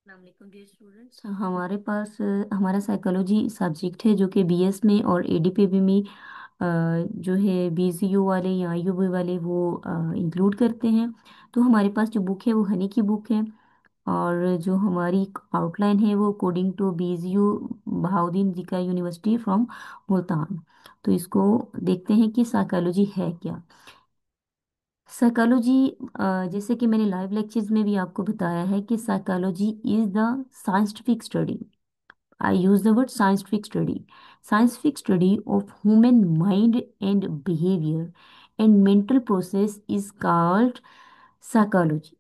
वालेकुम dear students, हमारे पास हमारा साइकोलॉजी सब्जेक्ट है जो कि बीएस में और एडीपीबी में जो है बीसीयू वाले या आईयूबी वाले वो इंक्लूड करते हैं। तो हमारे पास जो बुक है वो हनी की बुक है। और जो हमारी आउटलाइन है वो कोडिंग टू बीसीयू बहाउद्दीन जिका यूनिवर्सिटी फ्रॉम मुल्तान। तो इसको देखते हैं कि साइकोलॉजी है क्या। साइकोलॉजी, जैसे कि मैंने लाइव लेक्चर्स में भी आपको बताया है कि psychology is the scientific study. I use the word scientific study of human mind and behaviour and mental process is called psychology,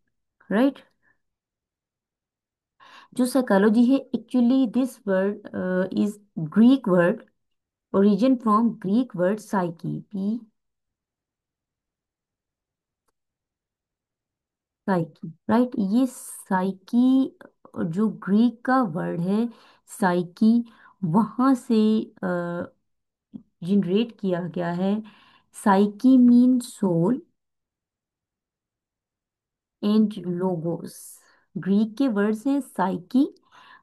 right. जो साइकोलॉजी है, actually this word is Greek word, origin from Greek word psyche, psyche, right. ये psyche जो Greek का word है, psyche, वहां से generate किया गया है। Psyche mean soul and logos. Greek के वर्ड्स हैं साइकी।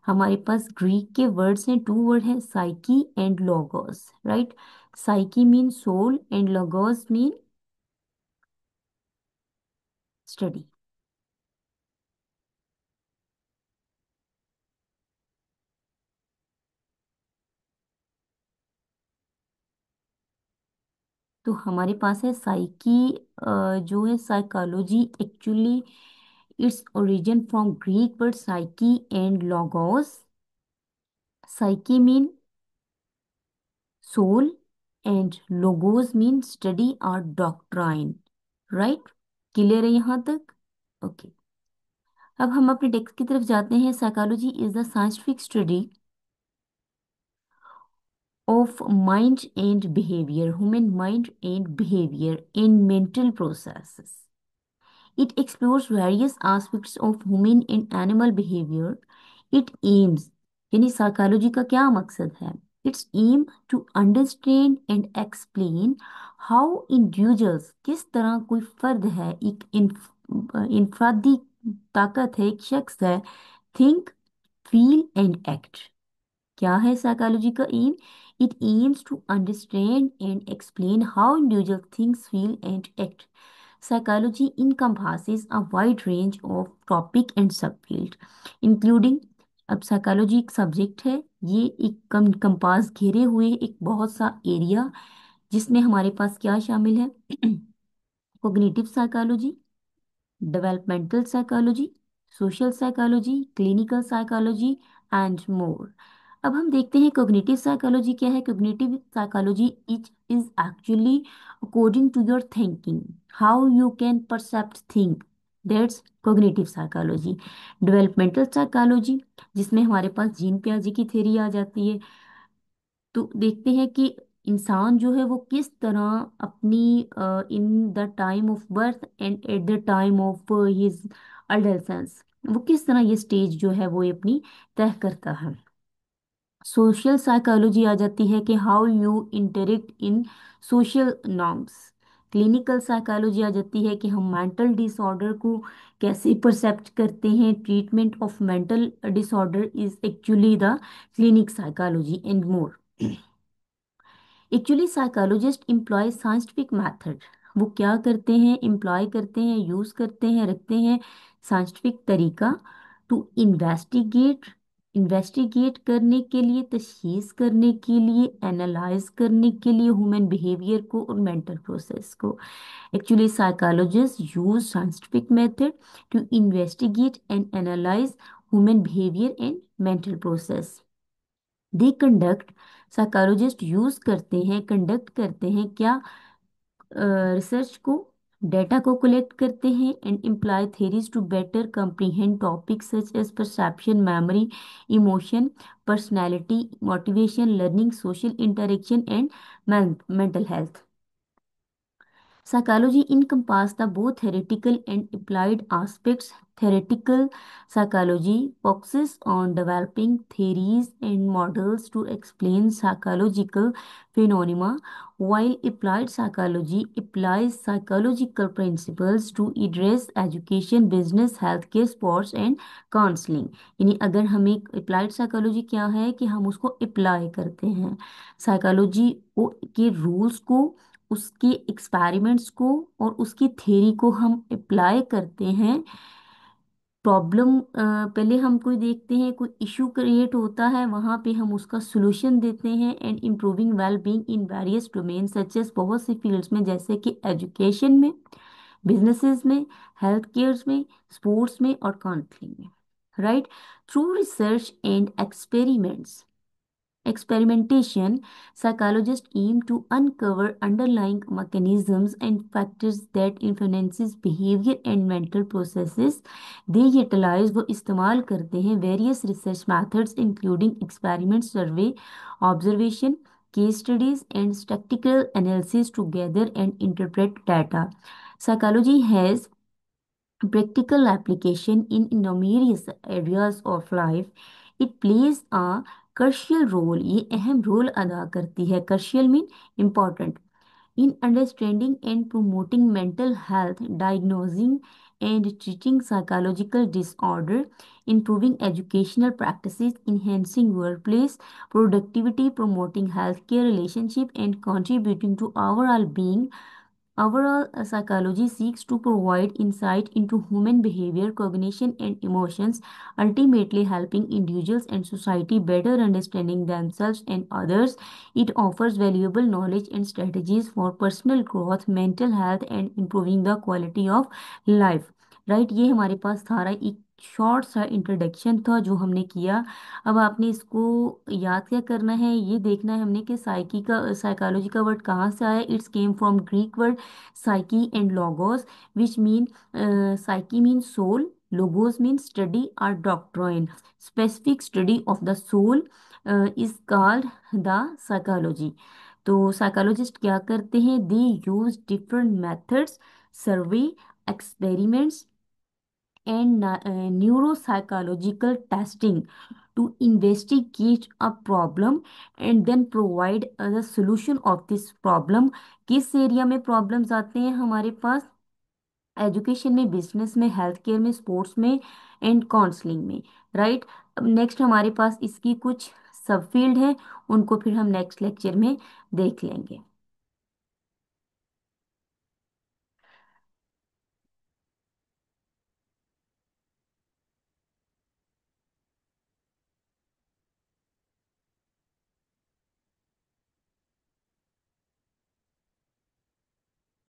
हमारे पास ग्रीक के वर्ड्स हैं, टू वर्ड हैं, psyche and logos, right. Psyche mean soul and logos mean study. तो हमारे पास है साइकी। जो है psychology, actually its origin from Greek word psyche and logos. Psyche mean soul and logos mean study और doctrine, right. Clear है यहाँ तक? Okay. अब हम अपने टेक्स्ट की तरफ जाते हैं। Psychology is the scientific study of mind and behavior, human mind and behavior in mental processes. It explores various aspects of human and animal behavior. It aims, यानी साइकोलॉजी का क्या मकसद है? It's aim to understand and explain how individuals, किस तरह कोई फर्द है, एक इनफरादी ताकत है, एक शख्स है, थिंक, फील एंड एक्ट। क्या है साइकोलॉजी का aim? It aims to understand and explain how individual thinks, feel and act. Psychology encompasses a wide range of topic and subfield, including, अब साइकोलॉजी एक सब्जेक्ट है, ये एक कंपास घेरे हुए एक बहुत सा एरिया, जिसमें हमारे पास क्या शामिल है? Cognitive psychology, developmental psychology, social psychology, clinical psychology and more. अब हम देखते हैं कोग्निटिव साइकोलॉजी क्या है। Cognitive psychology is actually according to your thinking, how you can percept think, that's cognitive psychology. Developmental psychology, जिसमें हमारे पास जीन पियाजे की theory आ जाती है। तो देखते हैं कि इंसान जो है वो किस तरह अपनी in the time of birth and at the time of his adolescence, वो किस तरह ये स्टेज जो है वो ये अपनी तय करता है। सोशल साइकोलॉजी आ जाती है कि how you interact in social norms. Clinical psychology आ जाती है कि हम मेंटल डिसऑर्डर को कैसे परसेप्ट करते हैं। Treatment of mental disorder is actually the clinic psychology and more. Actually psychologist employ scientific method, वो क्या करते हैं? इम्प्लॉय करते हैं, यूज करते हैं, रखते हैं साइंटिफिक तरीका टू इन्वेस्टिगेट, इन्वेस्टिगेट करने के लिए, तशखीस करने के लिए, एनालाइज करने के लिए ह्यूमन बिहेवियर को और मेंटल प्रोसेस को। Actually psychologist use scientific method to investigate and analyse human behaviour and mental process. They conduct, psychologist use करते हैं, कंडक्ट करते हैं क्या? रिसर्च को, डेटा को कलेक्ट करते हैं and employ theories to better comprehend topics such as perception, memory, emotion, personality, motivation, learning, social interaction and mental health. Psychology encompasses the both theoretical and applied aspects. Theoretical psychology focuses on developing theories and models to explain psychological phenomena, while applied psychology applies psychological principles to address education, business, healthcare, sports and counselling. यानी अगर हमें applied psychology क्या है कि हम उसको apply करते हैं, साइकोलॉजी के रूल्स को, उसके एक्सपेरिमेंट्स को और उसकी थ्योरी को हम अप्लाई करते हैं। प्रॉब्लम पहले हम कोई देखते हैं, कोई इशू क्रिएट होता है, वहाँ पे हम उसका सोल्यूशन देते हैं। And improving well being in various domain such as, बहुत सी फील्ड्स में, जैसे कि एजुकेशन में, बिजनेसेस में, हेल्थ केयर में, स्पोर्ट्स में और काउंसलिंग में, right. Through research and experiments experimentation, psychologists aim to uncover underlying mechanisms and factors that influences behavior and mental processes. They utilize, वो इस्तेमाल करते हैं various research methods including experiment, survey, observation, case studies and statistical analysis to gather and interpret data. Psychology has practical application in numerous areas of life. It plays a crucial role, ये अहम role अदा करती है। crucial mean important in understanding and promoting mental health, diagnosing and treating psychological disorder, improving educational practices, enhancing workplace productivity, promoting healthcare relationship and contributing to overall being. Overall, psychology seeks to provide insight into human behavior, cognition, and emotions, ultimately helping individuals and society better understanding themselves and others. It offers valuable knowledge and strategies for personal growth, mental health, and improving the quality of life. Right, ये हमारे पास सारा एक short सा introduction था जो हमने किया। अब आपने इसको याद क्या करना है, ये देखना है हमने कि साइकोलॉजी का वर्ड कहाँ से आया। It's came from Greek word psyche and logos, which mean, psyche mean soul, logos means study or doctrine, specific study of the soul is called the psychology। तो साइकोलॉजिस्ट क्या करते हैं, they use different methods, survey, experiments and neuropsychological testing to investigate a problem and then provide the solution of this problem। किस area में problems आते हैं हमारे पास, education में, बिजनेस में, हेल्थ केयर में, स्पोर्ट्स में एंड काउंसलिंग में, राइट। अब नेक्स्ट हमारे पास इसकी कुछ सब फील्ड है, उनको फिर हम नेक्स्ट लेक्चर में देख लेंगे।